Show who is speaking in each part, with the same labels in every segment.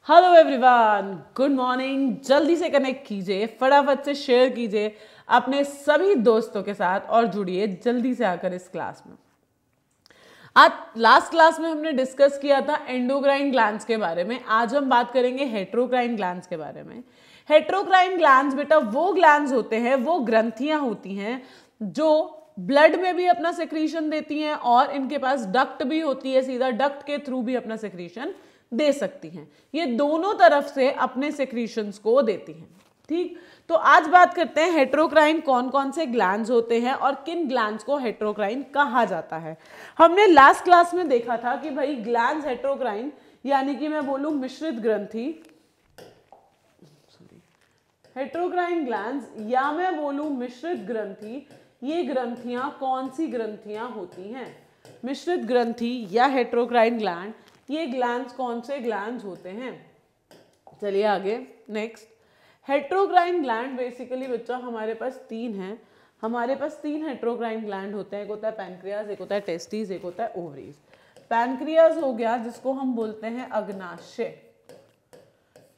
Speaker 1: Hello everyone, good morning. जल्दी से connect कीजिए, फटाफट से शेयर कीजिए अपने सभी दोस्तों के साथ और जुड़िए जल्दी से आकर इस क्लास में। आज लास्ट क्लास में हमने डिस्कस किया था एंडोक्राइन ग्लैंड्स के बारे में। आज हम बात करेंगे हेटेरोक्राइन ग्लैंड्स के बारे में। हेटेरोक्राइन ग्लैंड्स बेटा वो ग्लैंड्स होते हैं, वो ग्रंथियां होती हैं जो ब्लड में भी अपना सेक्रीशन देती हैं और इनके पास डक्ट भी होती है, सीधा डक्ट के थ्रू भी अपना सेक्रीशन दे सकती हैं। ये दोनों तरफ से अपने सेक्रीशंस को देती हैं। ठीक, तो आज बात करते हैं हेटेरोक्राइन कौन कौन से ग्लैंड्स होते हैं और किन ग्लैंड्स को हेटेरोक्राइन कहा जाता है। हमने लास्ट क्लास में देखा था कि भाई ग्लैंड्स हेटेरोक्राइन यानी कि मैं बोलूं मिश्रित ग्रंथि, हेटेरोक्राइन ग्लैंड्स या मैं बोलूं मिश्रित ग्रंथि, ये ग्रंथियां कौन सी ग्रंथियां होती हैं? मिश्रित ग्रंथि या हेटेरोक्राइन ग्लैंड, ये ग्लैंड्स कौन से ग्लैंड्स होते हैं? चलिए आगे नेक्स्ट। हेटेरोक्राइन ग्लैंड बेसिकली बच्चा हमारे पास तीन हैं। हमारे पास तीन हेटेरोक्राइन ग्लैंड होते हैं, एक होता है पैनक्रियाज, एक होता है टेस्टिस, एक होता है ओवरीज। पैनक्रियाज हो गया जिसको हम बोलते हैं अग्नाशय,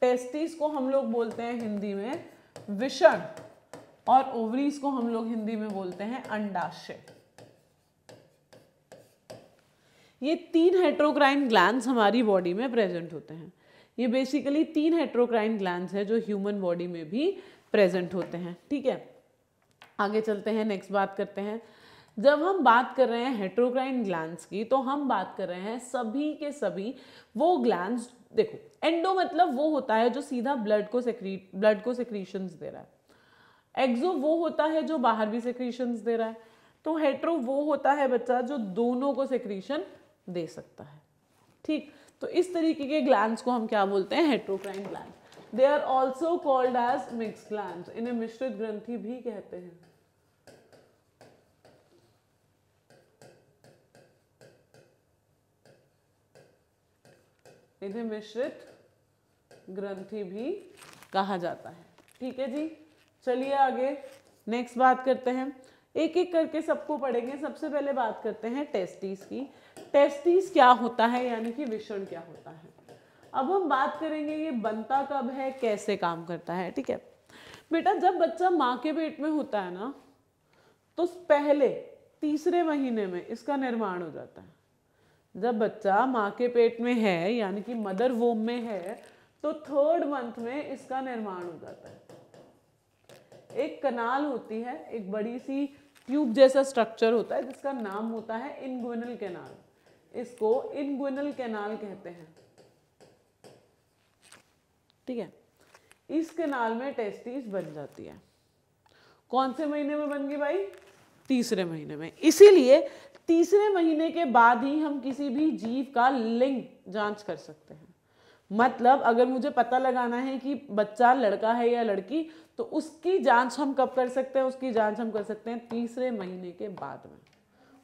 Speaker 1: टेस्टिस को हम लोग बोलते हैं हिंदी में विषण और ओवरीज को हम लोग हिंदी में बोलते हैं अंडाशय। ये तीन हेटेरोक्राइन ग्लैंड्स हमारी बॉडी में प्रेजेंट होते हैं। ये बेसिकली तीन हेटेरोक्राइन ग्लैंड्स हैं जो ह्यूमन बॉडी में भी प्रेजेंट होते हैं। ठीक है, आगे चलते हैं, नेक्स्ट बात करते हैं। जब हम बात कर रहे हैं हेटेरोक्राइन ग्लैंड्स की तो हम बात कर रहे हैं सभी के सभी वो ग्लैंड्स। देखो, एंडो मतलब वो होता है जो सीधा ब्लड को सेक्रीशंस दे रहा है। एक्सो वो होता है जो बाहर भी सेक्रीशंस दे रहा है। तो हेटेरो वो होता है बच्चा जो दोनों को सेक्रीशन दे सकता है। ठीक, तो इस तरीके के ग्लैंड्स को हम क्या बोलते हैं? Heterocrine gland. They are also called as mixed glands, इन्हें मिश्रित ग्रंथि भी कहते हैं। इन्हें मिश्रित ग्रंथि भी कहा जाता है। ठीक है जी, चलिए आगे नेक्स्ट बात करते हैं। एक एक करके सबको पढ़ेंगे। सबसे पहले बात करते हैं टेस्टिस की। टेस्टिस क्या होता है यानी कि विषण क्या होता है। अब हम बात करेंगे ये बनता कब है, कैसे काम करता है। ठीक है बेटा, जब बच्चा माँ के पेट में होता है ना तो पहले तीसरे महीने में इसका निर्माण हो जाता है। जब बच्चा माँ के पेट में है यानी कि मदर वोम में है तो थर्ड मंथ में इसका निर्माण हो जाता है। एक कनाल होती है, एक बड़ी सी ट्यूब जैसा स्ट्रक्चर होता है जिसका नाम होता है इनग्विनल कैनाल। इसको इनग्विनल कैनाल कहते हैं। ठीक है, इस कैनाल में टेस्टिस बन जाती है। कौन से महीने में बन गई भाई? तीसरे महीने में। इसीलिए तीसरे महीने के बाद ही हम किसी भी जीव का लिंग जांच कर सकते हैं। मतलब अगर मुझे पता लगाना है कि बच्चा लड़का है या लड़की तो उसकी जांच हम कब कर सकते हैं? उसकी जांच हम कर सकते हैं तीसरे महीने के बाद में।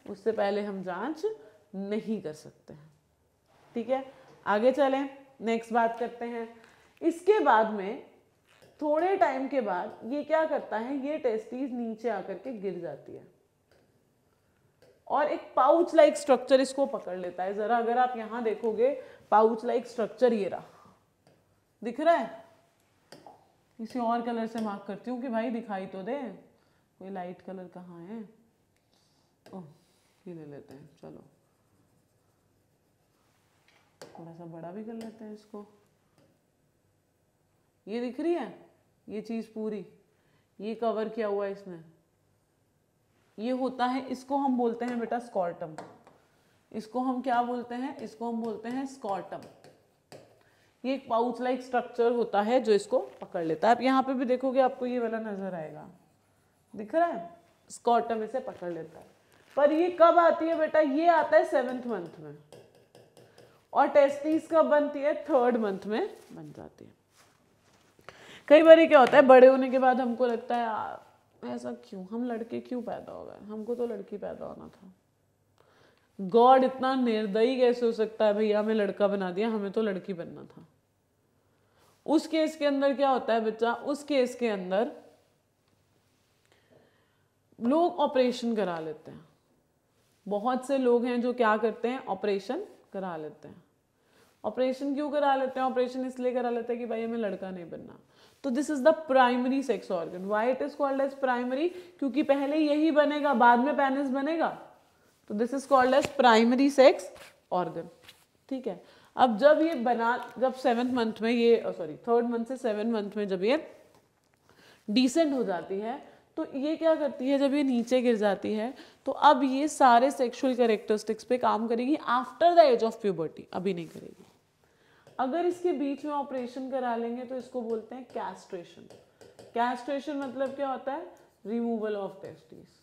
Speaker 1: उससे पहले हम जांच नहीं कर सकते हैं। ठीक है, आगे चलें, नेक्स्ट बात करते हैं। इसके बाद में थोड़े टाइम के बाद ये क्या करता है, ये टेस्टिस नीचे आकर के गिर जाती है और एक पाउच लाइक स्ट्रक्चर इसको पकड़ लेता है। जरा अगर आप यहां देखोगे पाउच लाइक स्ट्रक्चर ये रहा, दिख रहा है? किसी और कलर से मार्क करती हूँ कि भाई दिखाई तो दे। कोई लाइट कलर कहाँ है? ओह, ये ले लेते हैं। चलो थोड़ा सा बड़ा भी कर लेते हैं इसको। ये दिख रही है ये चीज पूरी, ये कवर किया हुआ है इसमें, ये होता है, इसको हम बोलते हैं बेटा स्कॉर्टम। इसको हम क्या बोलते हैं? इसको हम बोलते हैं स्कॉर्टम। ये एक पाउच लाइक स्ट्रक्चर होता है जो इसको पकड़ लेता है। आप यहाँ पे भी देखोगे आपको ये वाला नजर आएगा, दिख रहा है? स्कॉर्टम इसे पकड़ लेता है। पर ये कब आती है बेटा? ये आता है 7th मंथ में और टेस्टिस कब बनती है? 3rd मंथ में बन जाती है। कई बार क्या होता है, बड़े होने के बाद हमको लगता है ऐसा क्यों, हम लड़के क्यों पैदा हो गए, हमको तो लड़की पैदा होना था। गॉड इतना निर्दयी कैसे हो सकता है भैया, हमें लड़का बना दिया, हमें तो लड़की बनना था। उस केस के अंदर क्या होता है बच्चा? उस केस के अंदर लोग ऑपरेशन करा लेते हैं। बहुत से लोग हैं जो क्या करते हैं? ऑपरेशन करा लेते हैं। ऑपरेशन क्यों करा लेते हैं? ऑपरेशन इसलिए करा लेते हैं कि भाई हमें लड़का नहीं बनना। तो this is the primary sex organ. Why it is called as primary? क्योंकि पहले यही बनेगा, बाद में पेनिस बनेगा। तो this is called as primary sex organ. ठीक है, अब जब ये बना, जब 7th मंथ में ये, सॉरी 3rd मंथ से 7th मंथ में जब ये डिसेंड हो जाती है, तो ये क्या करती है, जब ये नीचे गिर जाती है तो अब ये सारे सेक्सुअल कैरेक्टरिस्टिक्स पे काम करेगी after the age of puberty, अभी नहीं करेगी। अगर इसके बीच में ऑपरेशन करा लेंगे तो इसको बोलते हैं कैस्ट्रेशन। कैस्ट्रेशन मतलब क्या होता है? Removal of testis.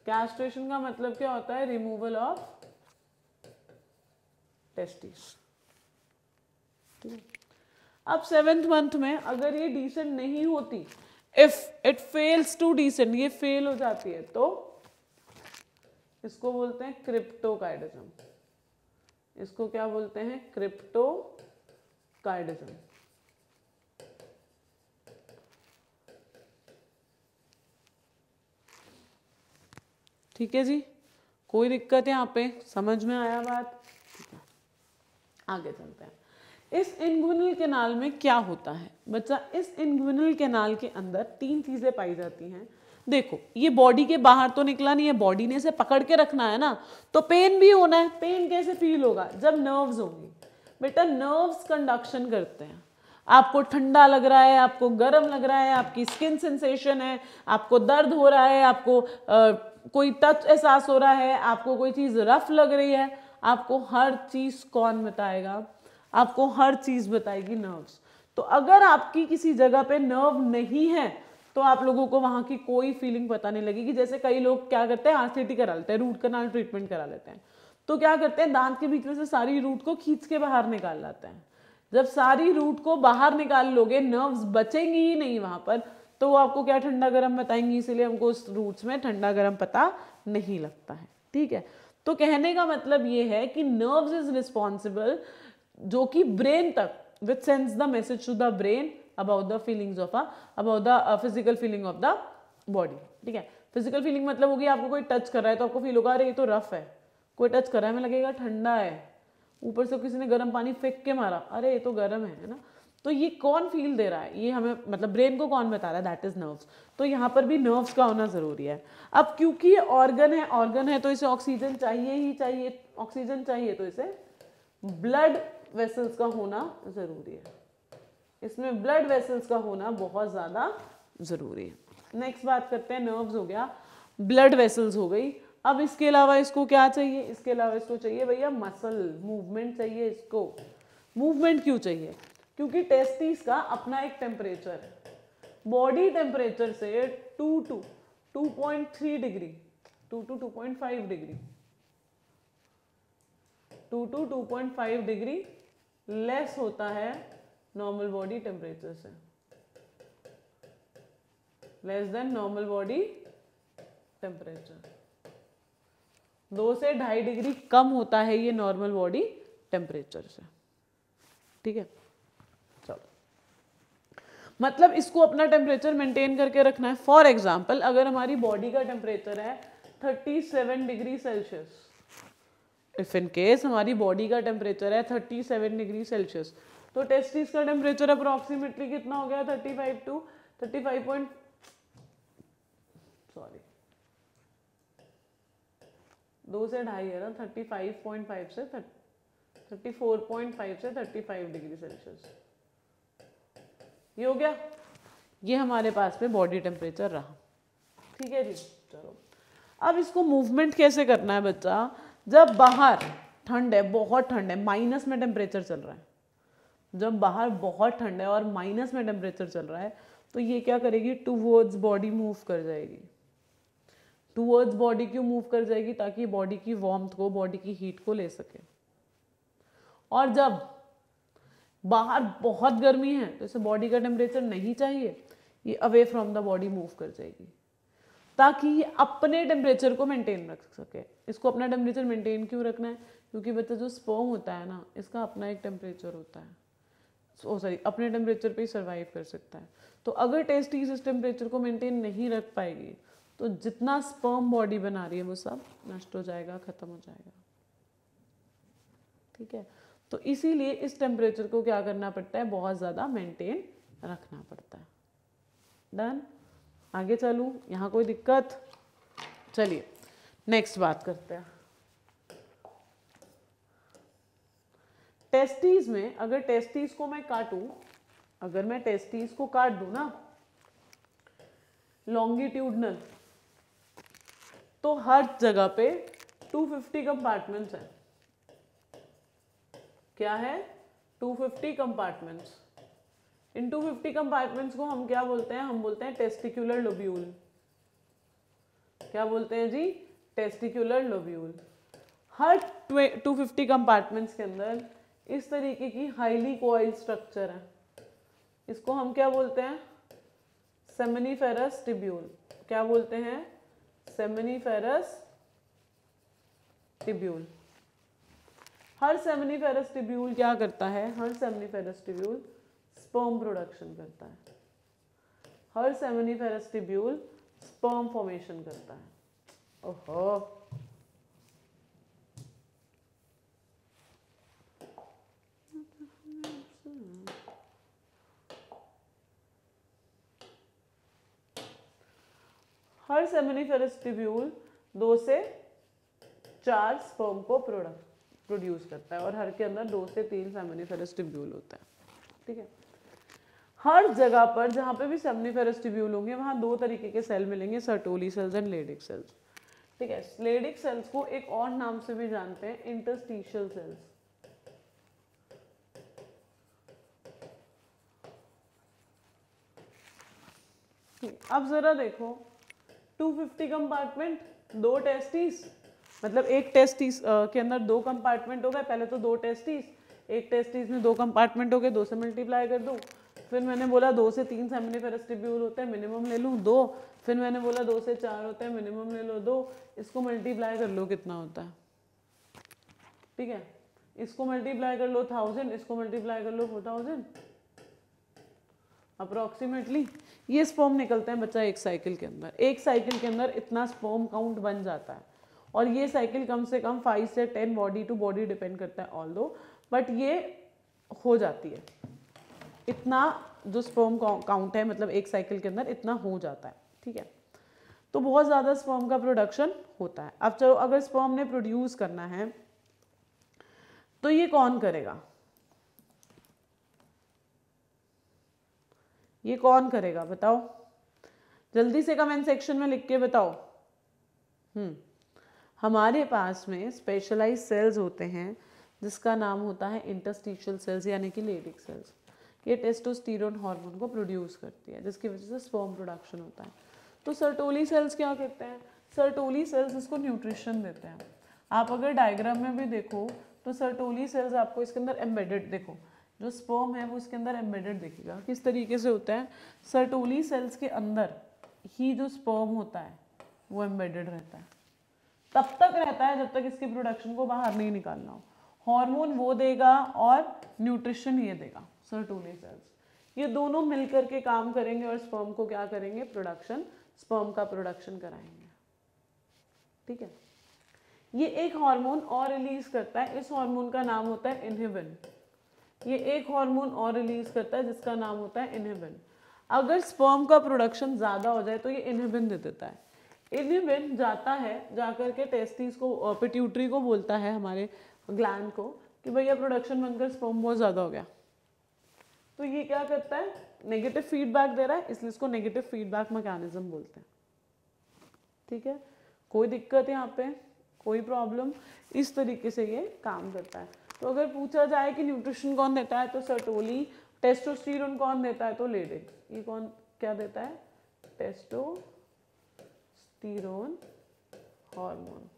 Speaker 1: कैस्ट्रेशन का मतलब क्या होता है? Removal of testis. अब 7th मंथ में अगर ये डिसेंड नहीं होती, if it fails to descend, ये फेल हो जाती है, तो इसको बोलते हैं क्रिप्टोकाइडिज्म। इसको क्या बोलते हैं? क्रिप्टोकाइडिज्म। ठीक है जी, कोई दिक्कत है यहाँ पे? समझ में आया बात? ठीक है, आगे चलते हैं। इस इंग्विनल कैनाल में क्या होता है बच्चा? इस इंग्विनल कैनाल के अंदर 3 चीजें पाई जाती हैं। देखो, ये बॉडी के बाहर तो निकला नहीं है, बॉडी ने इसे पकड़ के रखना है ना, तो पेन भी होना है। पेन कैसे फील होगा? जब नर्व्स होंगी। बेटा नर्व्स कंडक्शन करते हैं। आपको ठंडा लग रहा है, आपको गर्म लग रहा है, आपकी स्किन सेंसेशन है, आपको दर्द हो रहा है, आपको कोई टच एहसास हो रहा है, आपको कोई चीज रफ लग रही है, आपको हर चीज कौन बताएगा? आपको हर चीज बताएगी नर्व्स। तो अगर आपकी किसी जगह पे नर्व नहीं है तो आप लोगों को वहां की कोई फीलिंग पता नहीं लगेगी। जैसे कई लोग क्या करते हैं, आरसीटी करा लेते हैं, रूट कनाल ट्रीटमेंट करा लेते हैं। तो क्या करते हैं, दांत के बीच में से सारी रूट को खींच के बाहर निकाल लाते हैं। जब सारी रूट को बाहर निकाल लोगे, नर्व्स बचेंगी ही नहीं वहां पर, तो वो आपको क्या ठंडा गर्म बताएंगी। इसीलिए हमको उस रूट्स में ठंडा गर्म पता नहीं लगता है। ठीक है, तो कहने का मतलब ये है कि नर्व्स इज रिस्पॉन्सिबल, जो कि ब्रेन तक, which sends the message to the brain about the feelings of about the physical feeling of the body। ठीक है, फिजिकल फीलिंग मतलब होगी आपको कोई टच कर रहा है तो आपको फील होगा अरे ये तो रफ है, कोई टच कर रहा है हमें लगेगा ठंडा है, ऊपर से किसी ने गर्म पानी फेंक के मारा, अरे ये तो गर्म है ना। तो ये कौन फील दे रहा है? ये हमें, मतलब ब्रेन को कौन बता रहा है? That is nerves. तो यहाँ पर भी नर्व्स का होना जरूरी है। अब क्योंकि ये ऑर्गन है तो इसे ऑक्सीजन चाहिए ही चाहिए। ऑक्सीजन चाहिए तो इसे ब्लड वेसल्स का होना जरूरी है। इसमें ब्लड वेसल्स का होना बहुत ज्यादा जरूरी है। नेक्स्ट बात करते हैं, नर्व्स हो गया, ब्लड वेसल्स हो गई। अब इसके अलावा इसको क्या चाहिए? इसके अलावा इसको चाहिए भैया मसल, मूवमेंट चाहिए इसको। मूवमेंट क्यों चाहिए? क्योंकि टेस्टिस का अपना एक टेम्परेचर है। बॉडी टेम्परेचर से 2 to 2.3 degree, 2 to 2.5 degree, 2 to 2.5 degree less होता है नॉर्मल बॉडी टेम्परेचर से, less than normal body temperature. 2 से 2.5 डिग्री कम होता है ये नॉर्मल बॉडी टेम्परेचर से। ठीक है, चलो, मतलब इसको अपना टेम्परेचर मेंटेन करके रखना है। फॉर एग्जाम्पल, अगर हमारी बॉडी का टेम्परेचर है 37 degree Celsius, if in case हमारी बॉडी का टेम्परेचर है 37 डिग्री सेल्सियस, तो टेस्टिस का टेम्परेचर अप्रोक्सीमेटली कितना हो गया? 35 to 35 2 से 2.5 है ना, 35.5 से 34.5 से 35 डिग्री सेल्सियस। ये हो गया, ये हमारे पास में बॉडी टेम्परेचर रहा। ठीक है जी, चलो अब इसको मूवमेंट कैसे करना है बच्चा? जब बाहर ठंड है, बहुत ठंड है, माइनस में टेम्परेचर चल रहा है, जब बाहर बहुत ठंड है और माइनस में टेम्परेचर चल रहा है, तो ये क्या करेगी? टूवर्ड्स बॉडी मूव कर जाएगी। टूवर्ड्स बॉडी क्यों मूव कर जाएगी? ताकि बॉडी की वार्मथ को, बॉडी की हीट को ले सके। और जब बाहर बहुत गर्मी है तो इसे बॉडी का टेम्परेचर नहीं चाहिए, ये away from the body move कर जाएगी ताकि ये अपने टेम्परेचर को मेंटेन रख सके। इसको अपना टेम्परेचर मेंटेन क्यों रखना है? क्योंकि बच्चा जो स्पर्म होता है ना, इसका अपना एक टेम्परेचर होता है, अपने टेम्परेचर पे ही सर्वाइव कर सकता है। तो अगर टेस्टिस इस टेम्परेचर को मेंटेन नहीं रख पाएगी तो जितना स्पर्म बॉडी बना रही है वो सब नष्ट हो जाएगा, खत्म हो जाएगा। ठीक है, तो इसीलिए इस टेम्परेचर को क्या करना पड़ता है, बहुत ज़्यादा मेंटेन रखना पड़ता है। डन, आगे चलूँ, यहाँ कोई दिक्कत? चलिए नेक्स्ट बात करते हैं। टेस्टीज में अगर टेस्टीज को मैं काटूं, अगर मैं टेस्टीज को काट दूं ना लॉन्गिट्यूडनल, तो हर जगह पे 250 कंपार्टमेंट्स हैं। क्या है? 250 कंपार्टमेंट्स। इन 250 कंपार्टमेंट्स को हम क्या बोलते हैं? हम बोलते हैं टेस्टिकुलर लोब्यूल। क्या बोलते हैं जी? Testicular lobule. हर 250 कंपार्टमेंट्स के अंदर इस तरीके की हाईली कोइल्ड स्ट्रक्चर है। इसको हम क्या बोलते हैं? Seminiferous tubule. क्या बोलते हैं? Seminiferous tubule. हर सेमिनिफेरस टिब्यूल क्या करता है? हर सेमिनिफेरस टिब्यूल स्पर्म प्रोडक्शन करता है। हर सेमिनिफेरस टिब्यूल स्पर्म फॉर्मेशन करता है। ओहो, हर सेमिनिफेरस टिब्यूल 2 से 4 स्पर्म को प्रोड्यूस करता है और हर के अंदर 2 से 3 सेमिनिफेरस टिब्यूल होता है। ठीक है, हर जगह पर जहाँ पे भी सेमिनिफेरस टिब्यूल होंगे वहाँ 2 तरीके के सेल मिलेंगे, Sertoli cells and Leydig cells. ठीक है, लेडिक सेल्स को एक और नाम से भी जानते हैं, इंटरस्टिशियल सेल्स। अब जरा देखो, 250 कंपार्टमेंट, 2 टेस्टिस, मतलब एक टेस्टिस के अंदर 2 कंपार्टमेंट हो गए। पहले तो 2 टेस्टिस, एक टेस्टिस में 2 कंपार्टमेंट हो गए, 2 से मल्टीप्लाई कर दूं। फिर मैंने बोला 2 से 3 सेमिनिफेरस टिब्यूल होते हैं, मिनिमम ले लूँ 2। फिर मैंने बोला 2 से 4 होते हैं, मिनिमम ले लो 2। इसको मल्टीप्लाई कर लो, कितना होता है? ठीक है, इसको मल्टीप्लाई कर लो 1000, इसको मल्टीप्लाई कर लो 4000। अप्रोक्सीमेटली ये स्पर्म निकलते हैं बच्चा एक साइकिल के अंदर। एक साइकिल के अंदर इतना स्पर्म काउंट बन जाता है और ये साइकिल कम से कम 5 से 10, बॉडी टू बॉडी डिपेंड करता है ऑल्दो, बट ये हो जाती है। इतना जो स्पर्म काउंट है, मतलब एक साइकिल के अंदर इतना हो जाता है। ठीक है, तो बहुत ज़्यादा स्पर्म का प्रोडक्शन होता है। अब चलो, अगर स्पर्म ने प्रोड्यूस करना है तो ये कौन करेगा? ये कौन करेगा बताओ? जल्दी से कमेंट सेक्शन में लिख के बताओ। हमारे पास में स्पेशलाइज सेल्स होते हैं जिसका नाम होता है इंटरस्टिशियल सेल्स, यानी कि लेडिक सेल्स। ये टेस्टोस्टेरोन हार्मोन को प्रोड्यूस करती है, जिसकी वजह से स्पर्म प्रोडक्शन होता है। तो सर्टोली सेल्स क्या करते हैं? सर्टोली सेल्स इसको न्यूट्रिशन देते हैं। आप अगर डायग्राम में भी देखो तो सर्टोली सेल्स आपको इसके अंदर एम्बेडेड, देखो जो स्पर्म है वो इसके अंदर एम्बेडेड दिखेगा। किस तरीके से होता है? सर्टोली सेल्स के अंदर ही जो स्पर्म होता है वो एम्बेडेड रहता है। तब तक रहता है जब तक इसकी प्रोडक्शन को बाहर नहीं निकालना हो। हार्मोन वो देगा और न्यूट्रिशन ये देगा। सर्टोली सेल्स ये दोनों मिलकर के काम करेंगे और स्पर्म को क्या करेंगे? प्रोडक्शन, स्पर्म का प्रोडक्शन कराएंगे। ठीक है, ये एक हार्मोन और रिलीज करता है, इस हार्मोन का नाम होता है इनहिबिन। ये एक हार्मोन और रिलीज करता है जिसका नाम होता है इनहिबिन। अगर स्पर्म का प्रोडक्शन ज़्यादा हो जाए तो ये इनहिबिन दे देता है। इनहिबिन जाता है, जाकर के टेस्टिस को, पिट्यूटरी को बोलता है, हमारे ग्लैंड को, कि भैया प्रोडक्शन बनकर स्पर्म बहुत ज़्यादा हो गया। तो ये क्या करता है? नेगेटिव फीडबैक दे रहा है, इसलिए इसको नेगेटिव फीडबैक मैकेनिज्म बोलते हैं। ठीक है, कोई दिक्कत है यहाँ पे? कोई प्रॉब्लम? इस तरीके से ये काम करता है। तो अगर पूछा जाए कि न्यूट्रिशन कौन देता है तो सर्टोली, टेस्टोस्टेरोन कौन देता है तो लेडिक। ये कौन क्या देता है? Testosterone hormone.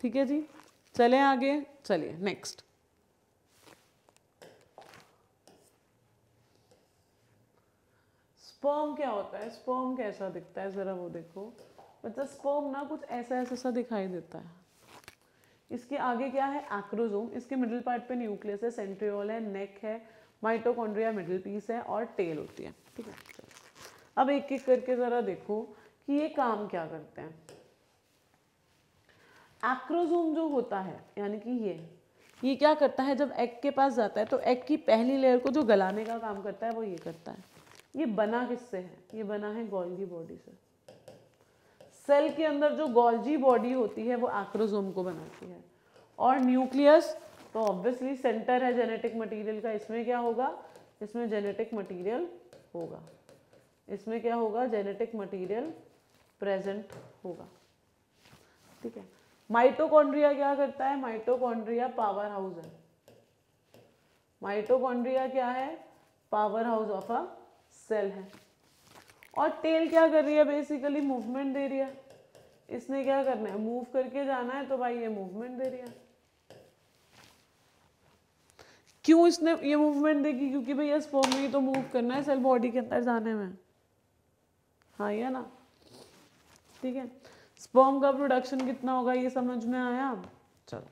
Speaker 1: ठीक है जी, चलें आगे। चलिए नेक्स्ट, स्पर्म क्या होता है? स्पर्म कैसा दिखता है जरा वो देखो। मतलब स्पर्म ना कुछ ऐसा ऐसा सा दिखाई देता है। इसके आगे क्या है? एक्रोसोम। इसके मिडिल पार्ट पे न्यूक्लियस है, सेंट्रियोल है, नेक है, माइटोकॉन्ड्रिया मिडिल पीस है और टेल होती है। ठीक है, अब एक एक करके जरा देखो कि ये काम क्या करते हैं। एक्रोसोम जो होता है यानी कि ये क्या करता है, जब एग के पास जाता है तो एग की पहली लेयर को जो गलाने का काम करता है वो ये करता है। ये बना किससे है? ये बना है गोल्गी बॉडी से। सेल के अंदर जो गोल्गी बॉडी होती है वो एक्रोसोम को बनाती है। और न्यूक्लियस तो ऑब्वियसली सेंटर है जेनेटिक मटेरियल का, इसमें क्या होगा, इसमें जेनेटिक मटेरियल होगा, इसमें क्या होगा, जेनेटिक मटेरियल प्रेजेंट होगा। ठीक है। माइटोकॉन्ड्रिया क्या करता है? माइटोकॉन्ड्रिया पावर हाउस है। माइटोकॉन्ड्रिया क्या है? Power house of a cell है। और टेल क्या कर रही है? बेसिकली मूवमेंट दे रही है। इसने क्या करना है? मूव करके जाना है, तो भाई ये मूवमेंट दे रही है। क्यों इसने ये मूवमेंट देगी? क्योंकि भैया स्पर्म में ही तो मूव करना है सेल बॉडी के अंदर जाने में। हाँ ये ना, ठीक है। स्पर्म का प्रोडक्शन कितना होगा ये समझ में आया? चलो,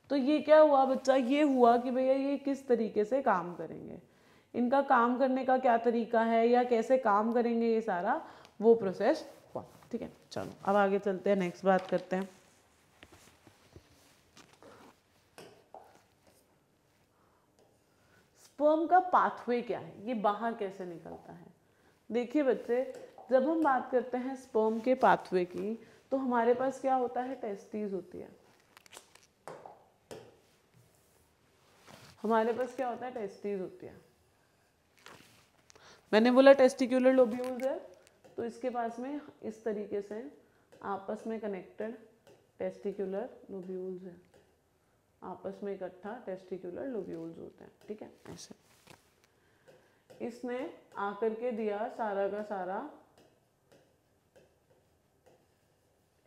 Speaker 1: तो ये क्या हुआ बच्चा? ये हुआ कि भैया ये किस तरीके से काम करेंगे, इनका काम करने का क्या तरीका है या कैसे काम करेंगे, ये सारा वो प्रोसेस हुआ। ठीक है, चलो अब आगे चलते हैं, नेक्स्ट बात करते हैं। स्पर्म का पाथवे क्या है, ये बाहर कैसे निकलता है? देखिए बच्चे, जब हम बात करते हैं स्पर्म के पाथवे की, तो हमारे पास क्या होता है? टेस्टिस होती है। हमारे पास क्या होता है? टेस्टिस होती है। मैंने बोला टेस्टिकुलर लोब्यूल्स है, तो इसके पास में इस तरीके से आपस में कनेक्टेड टेस्टिकुलर लोब्यूल्स है, आपस में इकट्ठा टेस्टिकुलर लोब्यूल्स होते हैं। ठीक है, ऐसे इसने आकर के दिया सारा का सारा,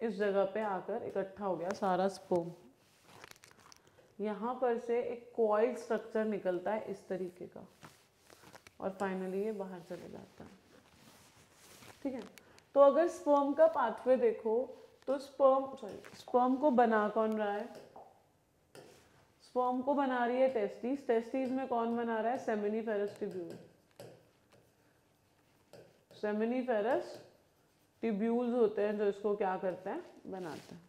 Speaker 1: इस जगह पे आकर इकट्ठा हो गया सारा स्पर्म। यहाँ पर से एक कॉइल स्ट्रक्चर निकलता है इस तरीके का, और फाइनली ये बाहर चले जाता है। ठीक है, तो अगर स्पर्म का पाथवे देखो तो स्पर्म को बना कौन रहा है? स्पर्म को बना रही है टेस्टिस। टेस्टिस में कौन बना रहा है? Seminiferous tubule. सेमिनिफेरस ट्यूब्यूल्स होते हैं जो इसको क्या करते हैं? बनाते हैं।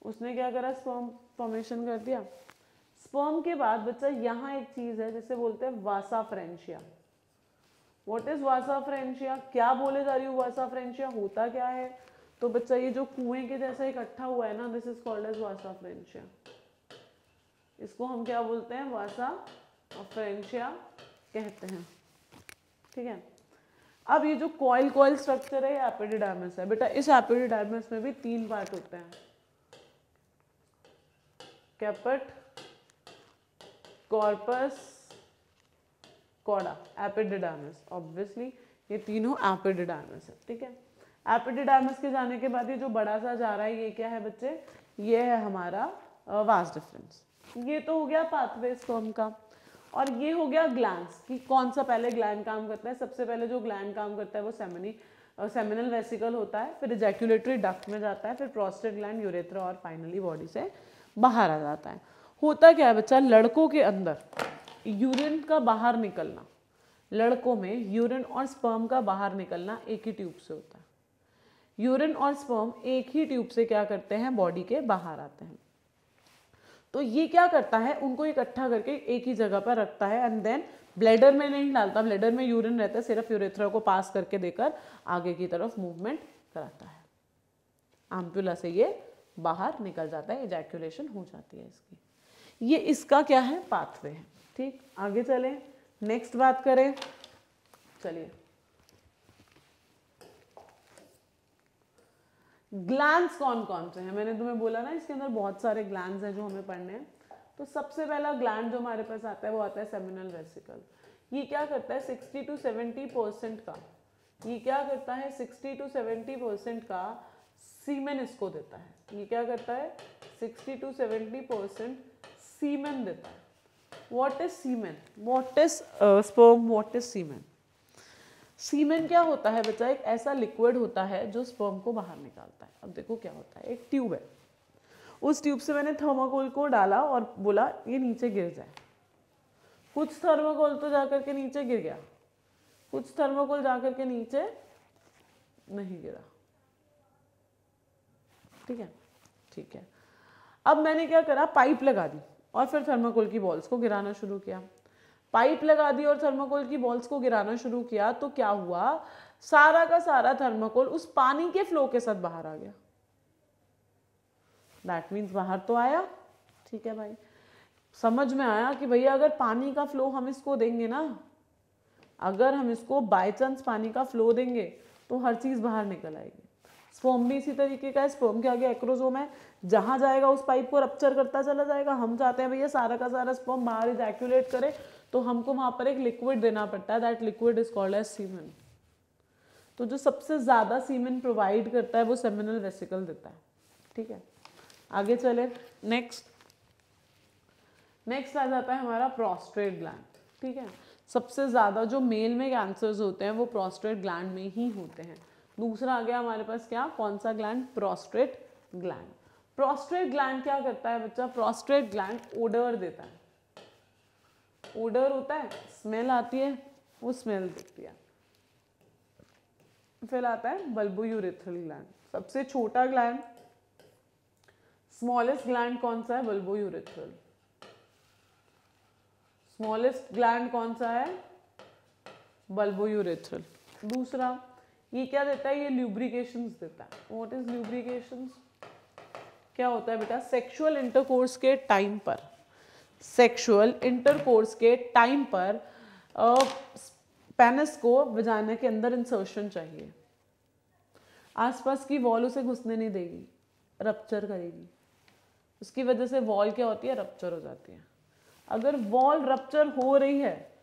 Speaker 1: उसने क्या करा? स्पर्म फॉर्मेशन कर दिया। स्पर्म के बाद बच्चा यहाँ एक चीज है जिसे बोलते हैं वासा फ्रेंशिया। व्हाट इज वासा फ्रेंशिया? क्या बोले जा रही हूँ? वासा फ्रेंशिया होता क्या है? तो बच्चा ये जो कुएं के जैसा इकट्ठा हुआ है ना, this is called as vasa फ्रेंशिया। इसको हम क्या बोलते हैं? वासा फ्रेंशिया कहते हैं। ठीक है, अब ये जो कॉइल स्ट्रक्चर है ये एपिडिडर्मिस है। बेटा इस एपिडिडर्मिस में भी 3 पार्ट होते हैं, कैपेट, कॉर्पस, कॉडा, एपिडिडर्मिस। ऑब्वियसली ये तीनों एपिडिडर्मिस है। ठीक है, एपिडिडर्मिस के जाने के बाद ये जो बड़ा सा जा रहा है ये क्या है बच्चे? ये है हमारा वास डिफरेंस। ये तो हो गया पाथवे स्पर्म का। और ये हो गया ग्लैंड्स कि कौन सा पहले ग्लैंड काम करता है। सबसे पहले जो ग्लैंड काम करता है वो सेमिनल वेसिकल होता है, फिर इजैक्यूलेटरी डक्ट में जाता है, फिर प्रोस्टेट ग्लैंड, यूरेथ्रा, और फाइनली बॉडी से बाहर आ जाता है। होता क्या है बच्चा? लड़कों के अंदर यूरिन का बाहर निकलना, लड़कों में यूरिन और स्पर्म का बाहर निकलना एक ही ट्यूब से होता है। यूरिन और स्पर्म एक ही ट्यूब से क्या करते हैं? बॉडी के बाहर आते हैं। तो ये क्या करता है? उनको इकट्ठा करके एक ही जगह पर रखता है, एंड देन ब्लैडर में नहीं डालता। ब्लैडर में यूरिन रहता है, सिर्फ यूरेथ्रा को पास करके देकर आगे की तरफ मूवमेंट कराता है। आम्पुला से ये बाहर निकल जाता है, इजैक्यूलेशन हो जाती है इसकी। ये इसका क्या है? पाथवे है। ठीक, आगे चले, नेक्स्ट बात करें। चलिए, ग्लैंड्स कौन कौन से हैं? मैंने तुम्हें बोला ना इसके अंदर बहुत सारे ग्लैंड्स हैं जो हमें पढ़ने हैं। तो सबसे पहला ग्लैंड जो हमारे पास आता है वो आता है सेमिनल वेसिकल। ये क्या करता है? 60 to 70% का, ये क्या करता है? 60 to 70% का सीमेन इसको देता है। ये क्या करता है? 60 to 70% सीमेन देता है। What is semen? What is sperm? What is semen? Semen क्या होता है बच्चा? एक ऐसा लिक्विड होता है जो स्पर्म को बाहर निकालता है। अब देखो क्या होता है, एक ट्यूब है, उस ट्यूब से मैंने थर्माकोल को डाला और बोला ये नीचे गिर जाए। कुछ थर्माकोल तो जाकर के नीचे गिर गया, कुछ थर्माकोल जाकर के नीचे नहीं गिरा। ठीक है, ठीक है। अब मैंने क्या करा, पाइप लगा दी और फिर थर्माकोल की बॉल्स को गिराना शुरू किया। पाइप लगा दी और थर्माकोल की बॉल्स को गिराना शुरू किया तो क्या हुआ, सारा का सारा थर्माकोल उस पानी के फ्लो के साथ बाहर आ गया। दैट मीन्स बाहर तो आया। ठीक है भाई, समझ में आया कि भैया अगर पानी का फ्लो हम इसको देंगे ना, अगर हम इसको बाय चांस पानी का फ्लो देंगे तो हर चीज बाहर निकल आएगी। स्पर्म भी इसी तरीके का है, स्पर्म के आगे एक्रोसोम है, जहां जाएगा उस पाइप को रप्चर करता चला जाएगा। हम चाहते हैं भैया सारा का सारा स्पर्म बाहर इजैक्यूलेट करे, तो हमको वहां पर एक लिक्विड देना पड़ता है, that liquid is called as semen. तो जो सबसे ज्यादा सीमेन प्रोवाइड करता है वो सेमिनल वेसिकल देता है। ठीक है, आगे चले। नेक्स्ट आ जाता है हमारा प्रोस्टेट ग्लैंड। ठीक है, सबसे ज्यादा जो मेल में कैंसर्स होते हैं वो प्रोस्टेट ग्लैंड में ही होते हैं। दूसरा आ गया हमारे पास क्या, कौन सा gland, prostate gland. Prostate gland क्या करता है बच्चा, प्रोस्टेट ग्लैंड ओडर देता है। ओडर होता है, स्मेल आती है, वो स्मेल देती है। फिर आता है बल्बोयूरेथ्रल ग्लैंड, सबसे छोटा ग्लैंड। स्मॉलेस्ट ग्लैंड कौन सा है, बल्बोयूरेथ्रल। स्मॉलेस्ट ग्लैंड कौन सा है, बल्बोयूरेथ्रल। दूसरा ये क्या देता है, ये ल्यूब्रिकेशंस देता है। व्हाट इज ल्यूब्रिकेशंस, क्या होता है बेटा, सेक्सुअल इंटरकोर्स के टाइम पर, सेक्सुअल इंटरकोर्स के टाइम पर पेनिस को वजाना के अंदर इंसर्शन चाहिए। आसपास की वॉल उसे घुसने नहीं देगी, रप्चर करेगी। उसकी वजह से वॉल क्या होती है, रप्चर हो जाती है। अगर वॉल रप्चर हो रही है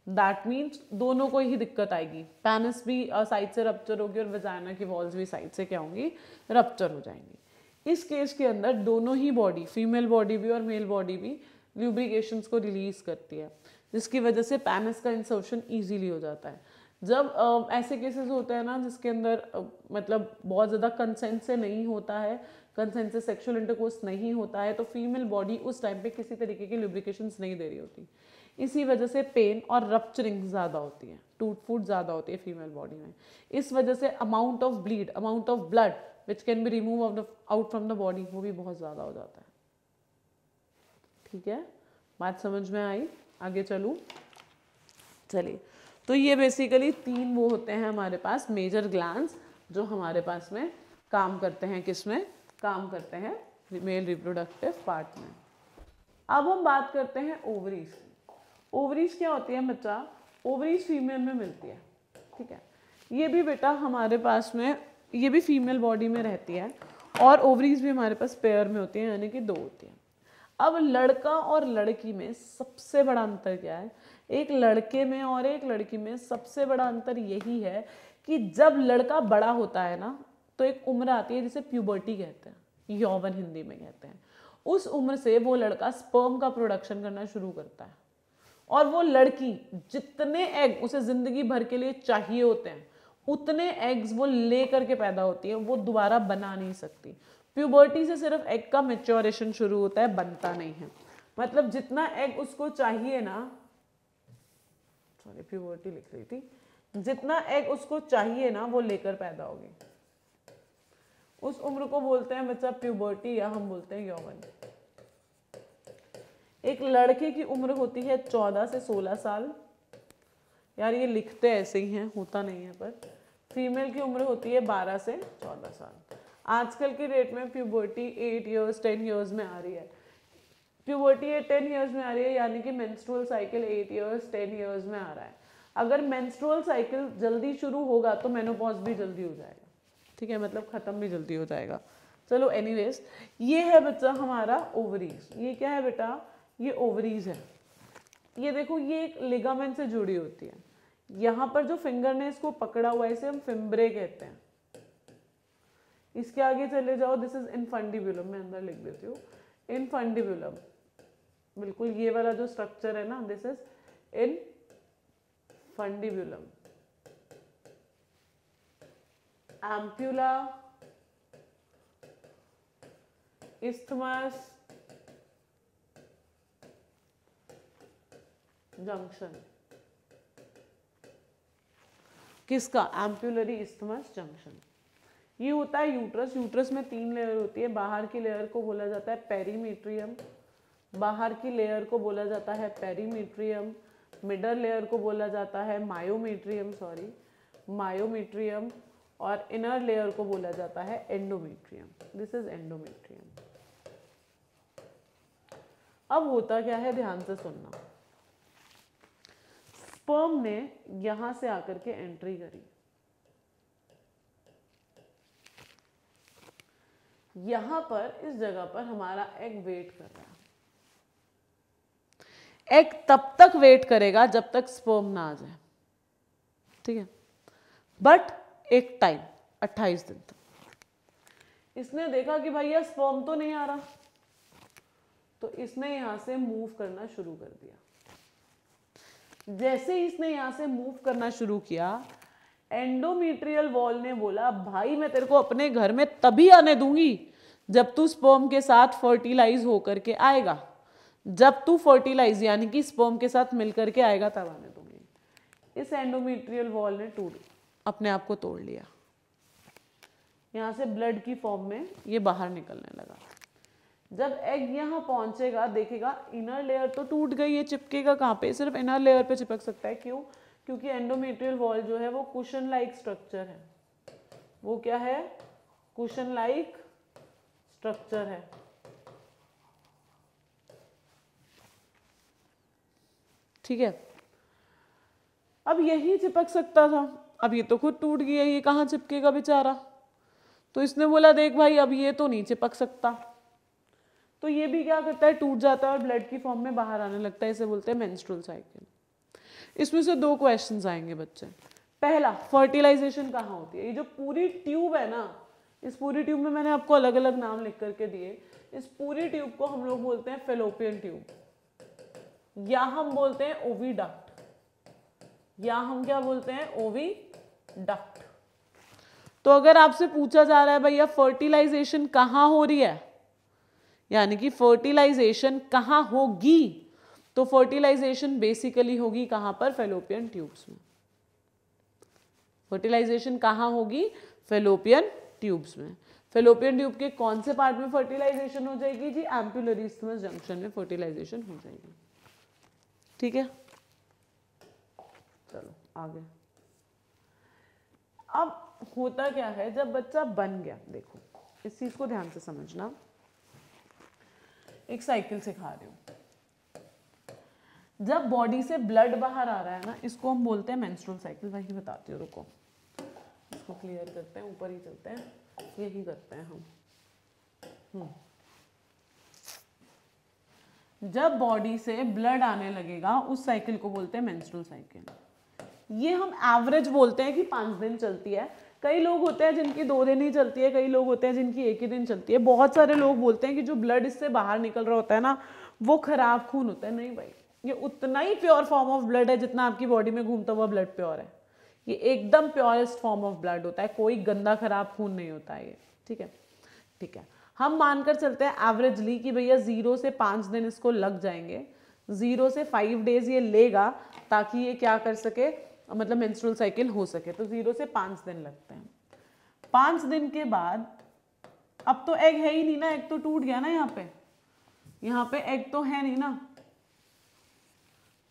Speaker 1: दैट मीन्स दोनों को ही दिक्कत आएगी, पेनिस भी साइड से रप्चर होगी और वजाना की वॉल्स भी साइड से क्या होंगी, रप्चर हो जाएंगी। इस केस के अंदर दोनों ही बॉडी, फीमेल बॉडी भी और मेल बॉडी भी ल्यूब्रिकेशंस को रिलीज करती है, जिसकी वजह से पेनिस का इंसर्शन इजीली हो जाता है। जब ऐसे केसेस होते हैं ना जिसके अंदर मतलब बहुत ज़्यादा कंसेंट से नहीं होता है, कंसेंट से सेक्सुअल इंटरकोर्स नहीं होता है, तो फीमेल बॉडी उस टाइम पे किसी तरीके की ल्यूब्रिकेशंस नहीं दे रही होती। इसी वजह से पेन और रप्चरिंग ज़्यादा होती है, टूट फूट ज़्यादा होती है फीमेल बॉडी में। इस वजह से amount of blood which can be remove out from the body, वो भी बहुत ज़्यादा हो जाता है। ठीक है, बात समझ में आई, आगे चलूँ। चलिए, तो ये बेसिकली 3 वो होते हैं हमारे पास मेजर ग्लैंड्स जो हमारे पास में काम करते हैं, किसमें काम करते हैं, मेल रिप्रोडक्टिव पार्ट में। अब हम बात करते हैं ओवरीज। ओवरीज क्या होती है बच्चा, ओवरीज फीमेल में मिलती है। ठीक है, ये भी बेटा हमारे पास में, ये भी फीमेल बॉडी में रहती है और ओवरीज भी हमारे पास पेयर में होती है, यानी कि 2 होती है। अब लड़का और लड़की में सबसे बड़ा अंतर क्या है, एक लड़के में और एक लड़की में सबसे बड़ा अंतर यही है कि जब लड़का बड़ा होता है ना तो एक उम्र आती है जिसे प्यूबर्टी कहते हैं, यौवन हिंदी में कहते हैं। उस उम्र से वो लड़का स्पर्म का प्रोडक्शन करना शुरू करता है और वो लड़की जितने एग उसे जिंदगी भर के लिए चाहिए होते हैं उतने एग्स वो लेकर के पैदा होती है, वो दोबारा बना नहीं सकती। प्यूबर्टी से सिर्फ एग का मैच्योरेशन शुरू होता है, बनता नहीं है। मतलब जितना एग उसको चाहिए ना, सॉरी प्यूबर्टी लिख रही थी, जितना एग उसको चाहिए ना वो लेकर पैदा होगी। उस उम्र को बोलते हैं बच्चा प्यूबर्टी, या हम बोलते हैं यौवन। एक लड़के की उम्र होती है 14 से 16 साल, यार ये लिखते ऐसे ही हैं, होता नहीं है, पर फीमेल की उम्र होती है 12 से 14 साल। आजकल के डेट में प्यूबर्टी 8 इयर्स 10 इयर्स में आ रही है। प्यूबर्टी 10 इयर्स में आ रही है, यानी कि मेंस्ट्रुअल साइकिल 8 इयर्स 10 इयर्स में आ रहा है। अगर मेंस्ट्रुअल साइकिल जल्दी शुरू होगा तो मेनोपॉज भी जल्दी हो जाएगा। ठीक है, मतलब खत्म भी जल्दी हो जाएगा। चलो एनीवेज, ये है बच्चा हमारा ओवरीज। ये क्या है बेटा, ये ओवरीज है। ये देखो, ये एक लिगामेंट से जुड़ी होती है। यहाँ पर जो फिंगर ने इसको पकड़ा हुआ है इसे हम फिम्ब्रे कहते हैं। इसके आगे चले जाओ, दिस इज इनफंडिबुलम, मैं अंदर लिख देती हूँ, इनफंडिबुलम। बिल्कुल ये वाला जो स्ट्रक्चर है ना, this is infundibulum. Ampulla, isthmus, junction. किसका, एम्प्यूलरी इस्थमस जंक्शन। ये होता है यूट्रस। यूट्रस में 3 लेयर होती है। बाहर की लेयर को बोला जाता है पेरीमीट्रियम, बाहर की लेयर को बोला जाता है पेरीमीट्रियम, मिडल लेयर को बोला जाता है मायोमीट्रियम, मायोमीट्रियम, और इनर लेयर को बोला जाता है एंडोमेट्रियम। This is endometrium. अब होता क्या है, ध्यान से सुनना। स्पर्म ने यहां से आकर के एंट्री करी, यहां पर इस जगह पर हमारा एग वेट कर रहा है। एग तब तक वेट करेगा जब तक स्पर्म ना आ जाए, ठीक है, बट एक टाइम 28 दिन तक। इसने देखा कि भाई यार स्पर्म तो नहीं आ रहा, तो इसने यहां से मूव करना शुरू कर दिया। जैसे ही इसने यहां से मूव करना शुरू किया, एंडोमेट्रियल वॉल ने बोला भाई मैं तेरे को अपने घर में तभी आने दूंगी जब तू स्पर्म के साथ फर्टिलाइज होकर के आएगा। जब तू फर्टिलाइज यानी कि स्पर्म के साथ मिलकर के आएगा तब आने दूंगी। इस एंडोमेट्रियल वॉल ने अपने आप को तोड़ लिया। यहां से ब्लड की फॉर्म में ये बाहर निकलने लगा। जब एग यहां पहुंचेगा, देखेगा इनर लेयर तो टूट गई है, चिपकेगा कहां पे, सिर्फ इनर लेयर पे चिपक सकता है। क्यों? क्योंकि एंडोमेट्रियल वॉल जो है वो कुशन लाइक स्ट्रक्चर है। वो क्या है? कुशन लाइक स्ट्रक्चर है। ठीक है, अब यही चिपक सकता था, अब ये तो खुद टूट गया, ये कहाँ चिपकेगा बेचारा। तो इसने बोला देख भाई अब ये तो नहीं चिपक सकता, तो ये भी क्या करता है, टूट जाता है और ब्लड की फॉर्म में बाहर आने लगता है। इसे बोलते हैं मेंस्ट्रुअल साइकिल। इसमें से 2 क्वेश्चंस आएंगे बच्चे। पहला, फर्टिलाइजेशन कहाँ होती है? ये जो पूरी ट्यूब है ना, इस पूरी ट्यूब में मैंने आपको अलग अलग नाम लिख करके दिए। इस पूरी ट्यूब को हम लोग बोलते हैं फेलोपियन ट्यूब, या हम बोलते हैं ओविडक्ट, या हम क्या बोलते हैं, ओविडक्ट। तो अगर आपसे पूछा जा रहा है भैया फर्टिलाइजेशन कहाँ हो रही है, यानी कि फर्टिलाइजेशन कहाँ होगी, तो फर्टिलाइजेशन बेसिकली होगी कहाँ पर? फेलोपियन ट्यूब्स में। फर्टिलाइजेशन कहाँ होगी? फेलोपियन ट्यूब्स में। फेलोपियन ट्यूब के कौन से पार्ट में फर्टिलाइजेशन हो जाएगी जी? एम्पुलरी इस्थमस जंक्शन में फर्टिलाइजेशन हो जाएगी। ठीक है, चलो आगे। अब होता क्या है, जब बच्चा बन गया, देखो इस चीज को ध्यान से समझना, एक साइकिल सिखा रही हूं। जब बॉडी से ब्लड बाहर आ रहा है ना, इसको हम बोलते हैं मेंस्ट्रुअल साइकिल। वही बताती हूँ, रुको इसको क्लियर करते हैं, ऊपर ही चलते हैं, यही करते हैं हम। जब बॉडी से ब्लड आने लगेगा उस साइकिल को बोलते हैं मेंस्ट्रुअल साइकिल। ये हम एवरेज बोलते हैं कि 5 दिन चलती है। कई लोग होते हैं जिनकी 2 दिन ही चलती है, कई लोग होते हैं जिनकी 1 ही दिन चलती है। बहुत सारे लोग बोलते हैं कि जो ब्लड इससे बाहर निकल रहा होता है ना, वो खराब खून होता है। नहीं भाई, ये उतना ही प्योर फॉर्म ऑफ ब्लड है जितना आपकी बॉडी में घूमता हुआ ब्लड प्योर है। ये एकदम प्योरेस्ट फॉर्म ऑफ ब्लड होता है, कोई गंदा खराब खून नहीं होता है ये। ठीक है, ठीक है, हम मानकर चलते हैं एवरेजली कि भैया 0 से 5 दिन इसको लग जाएंगे। 0 से 5 डेज ये लेगा ताकि ये क्या कर सके, मतलब मेंस्ट्रुअल साइकिल हो सके। तो 0 से 5 दिन लगते हैं। 5 दिन के बाद, अब तो एग है ही नहीं ना, एग तो टूट गया ना, यहाँ पे एग तो है नहीं ना,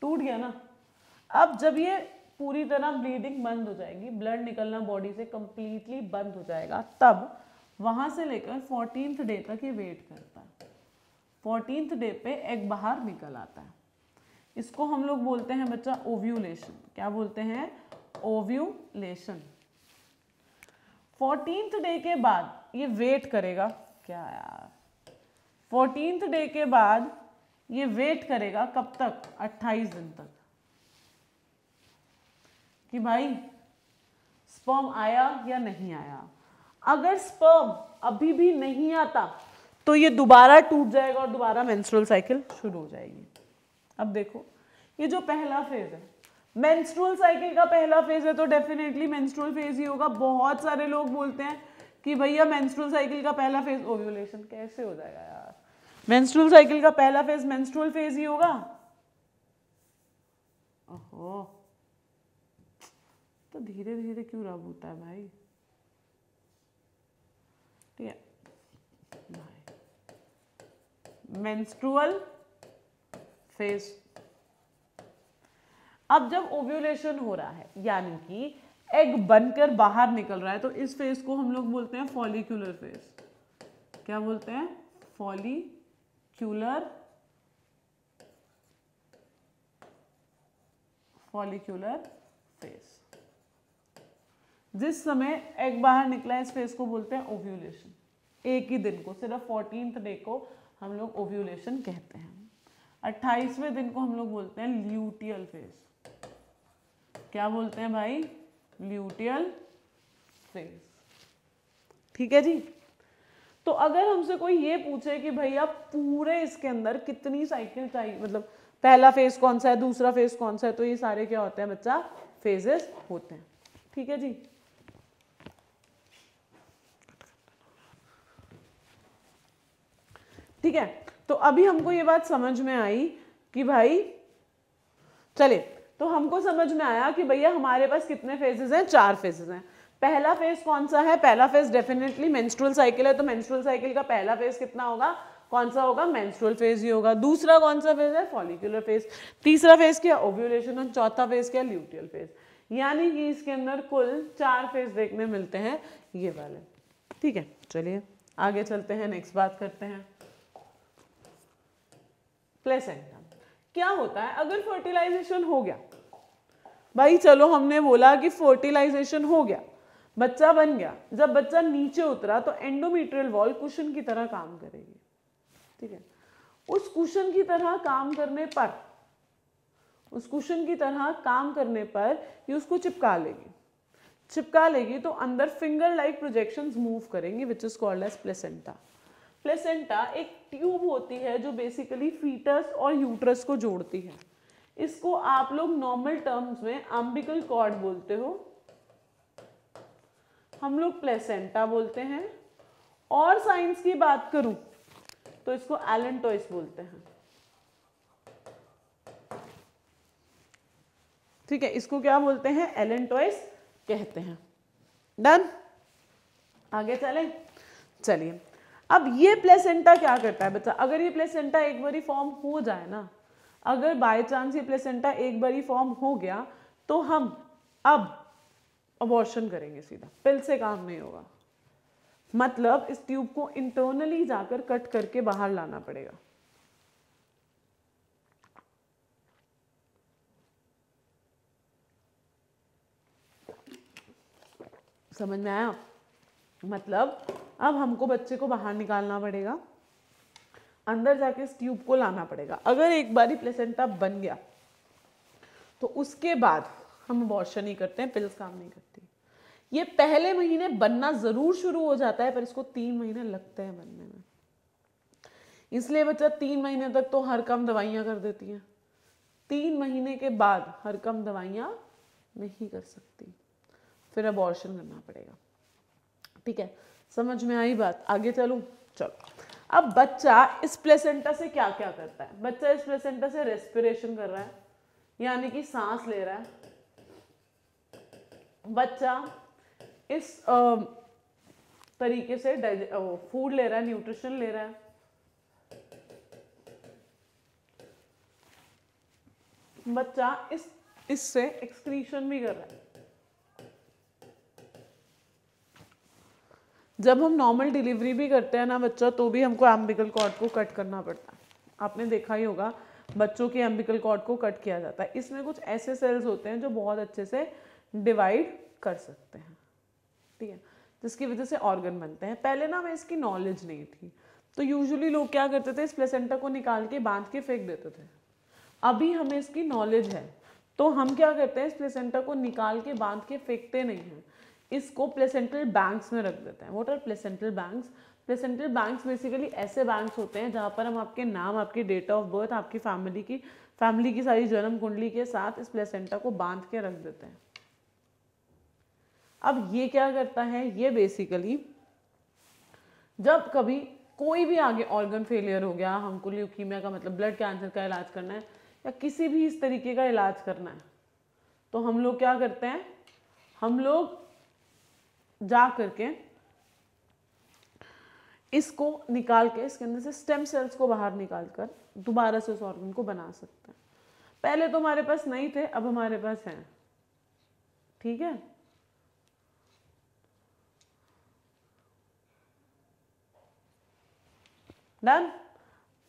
Speaker 1: टूट गया ना। अब जब ये पूरी तरह ब्लीडिंग बंद हो जाएगी, ब्लड निकलना बॉडी से कंप्लीटली बंद हो जाएगा, तब वहां से लेकर 14th डे तक ये वेट करता है। 14th डे पे एग बाहर निकल आता है। इसको हम लोग बोलते हैं बच्चा ओव्यूलेशन। क्या बोलते हैं? ओव्यूलेशन। 14th डे के बाद ये वेट करेगा, क्या यार, 14th डे के बाद ये वेट करेगा कब तक? 28 दिन तक, कि भाई स्पर्म आया या नहीं आया। अगर स्पर्म अभी भी नहीं आता तो ये दोबारा टूट जाएगा और दोबारा मेंस्ट्रुअल साइकिल शुरू हो जाएगी। अब देखो, ये जो पहला फेज है, मेंस्ट्रुअल साइकिल का पहला फेज है, तो डेफिनेटली मेंस्ट्रुअल फेज ही होगा। बहुत सारे लोग बोलते हैं कि भैया मेंस्ट्रुअल साइकिल का पहला फेज ओव्यूलेशन। कैसे हो जाएगा यार, मेंस्ट्रुअल साइकिल का पहला फेज मेंस्ट्रुअल फेज ही होगा। ओहो, तो धीरे धीरे क्यों रब होता है भाई। ठीक है, मेंस्ट्रुअल फेज। अब जब ओव्यूलेशन हो रहा है यानी कि एग बनकर बाहर निकल रहा है, तो इस फेज को हम लोग बोलते हैं फॉलिक्यूलर फेज। क्या बोलते हैं? Follicular phase. जिस समय एग बाहर निकला है इस फेज को बोलते हैं ओव्यूलेशन। एक ही दिन को, सिर्फ 14th डे को हम लोग ओव्यूलेशन कहते हैं। 28वें दिन को हम लोग बोलते हैं ल्यूटियल फेज। क्या बोलते हैं भाई? Luteal phase. ठीक है जी। तो अगर हमसे कोई ये पूछे कि भैया पूरे इसके अंदर कितनी साइकिल चाहिए, मतलब पहला फेज कौन सा है, दूसरा फेज कौन सा है, तो ये सारे क्या होते हैं बच्चा? फेजेस होते हैं। ठीक है जी। ठीक है, तो अभी हमको ये बात समझ में आई कि भाई चले, तो हमको समझ में आया कि भैया हमारे पास कितने फेजेस हैं? 4 फेजेस हैं। पहला फेज कौन सा है? पहला फेज डेफिनेटली मेंस्ट्रुअल साइकिल है, तो मेंस्ट्रुअल साइकिल का पहला फेज कितना होगा? कौन सा होगा? मेंस्ट्रुअल फेज ही होगा। दूसरा कौन सा फेज है? Follicular phase. तीसरा फेज क्या? ओव्यूलेशन। और चौथा फेज क्या? Luteal phase. यानी कि इसके अंदर कुल 4 फेज देखने मिलते हैं, ये वाले। ठीक है, चलिए आगे चलते हैं, नेक्स्ट बात करते हैं। प्लेसेंटा क्या होता है? अगर फर्टिलाइजेशन हो गया भाई, चलो हमने बोला कि फर्टिलाइजेशन हो गया, बच्चा बन गया, जब बच्चा नीचे उतरा तो एंडोमेट्रियल वॉल कुशन की तरह काम करेगी। ठीक है, उस कुशन की तरह काम करने पर, ये उसको चिपका लेगी, तो अंदर फिंगर लाइक प्रोजेक्शंस मूव करेंगी, which is called as placenta. Placenta एक ट्यूब होती है जो बेसिकली फीटस और यूट्रस को जोड़ती है। इसको आप लोग नॉर्मल टर्म्स में अम्बिकल कॉर्ड बोलते हो, हम लोग प्लेसेंटा बोलते हैं, और साइंस की बात करूं तो इसको एलेंटोइस बोलते हैं। ठीक है, इसको क्या बोलते हैं? एलेंटोइस कहते हैं। डन, आगे चलिए। अब ये प्लेसेंटा क्या करता है बच्चा? अगर ये प्लेसेंटा एक बारी फॉर्म हो जाए ना, अगर बाय चांस ये प्लेसेंटा एक बारी फॉर्म हो गया, तो हम अब अबॉर्शन करेंगे सीधा, पिल से काम नहीं होगा। मतलब इस ट्यूब को इंटरनली जाकर कट करके बाहर लाना पड़ेगा। समझ में आया? मतलब अब हमको बच्चे को बाहर निकालना पड़ेगा, अंदर जाके इस ट्यूब को लाना पड़ेगा। अगर एक बारी प्लेसेंटा बन गया तो उसके बाद हम अबॉर्शन ही करते हैं, पिल्स काम नहीं करती। ये पहले महीने बनना जरूर शुरू हो जाता है, पर इसको 3 महीने लगते हैं बनने में। इसलिए बच्चा 3 महीने तक तो हर कम दवाइयां कर देती हैं, 3 महीने के बाद हर कम दवाइयां नहीं कर सकती, फिर अबॉर्शन करना पड़ेगा। ठीक है, समझ में आई बात? आगे चलूं? चलो। अब बच्चा इस प्लेसेंटा से क्या क्या करता है? बच्चा इस प्लेसेंटा से रेस्पिरेशन कर रहा है, यानी कि सांस ले रहा है। बच्चा इस तरीके से फूड ले रहा है, न्यूट्रिशन ले रहा है। बच्चा इससे एक्सक्रीशन भी कर रहा है। जब हम नॉर्मल डिलीवरी भी करते हैं ना बच्चा, तो भी हमको एम्बिकल कॉर्ड को कट करना पड़ता है। आपने देखा ही होगा, बच्चों के एम्बिकल कॉर्ड को कट किया जाता है। इसमें कुछ ऐसे सेल्स होते हैं जो बहुत अच्छे से डिवाइड कर सकते हैं, ठीक है, जिसकी वजह से ऑर्गन बनते हैं। पहले ना हमें इसकी नॉलेज नहीं थी, तो यूजुअली लोग क्या करते थे, इस प्लेसेंटा को निकाल के बांध के फेंक देते थे। अभी हमें इसकी नॉलेज है, तो हम क्या करते हैं, इस प्लेसेंटा को निकाल के बांध के फेंकते नहीं हैं, इसको प्लेसेंटल बैंक्स में रख देते हैं। What are placental banks? Placental banks basically ऐसे बैंक्स होते हैं जहाँ पर हम आपके नाम, आपकी डेट ऑफ बर्थ, आपकी फैमिली की सारी जन्म कुंडली के साथ इस प्लेसेंटा को बांध के रख देते हैं। अब ये क्या करता है, ये बेसिकली जब कभी कोई भी आगे ऑर्गन फेलियर हो गया, हमको ल्यूकीमिया का मतलब ब्लड कैंसर का इलाज करना है या किसी भी इस तरीके का इलाज करना है, तो हम लोग क्या करते हैं, हम लोग जा करके इसको निकाल के इसके अंदर से स्टेम सेल्स को बाहर निकाल कर दोबारा से उस ऑर्गन को बना सकते हैं। पहले तो हमारे पास नहीं थे, अब हमारे पास हैं। ठीक है, डन।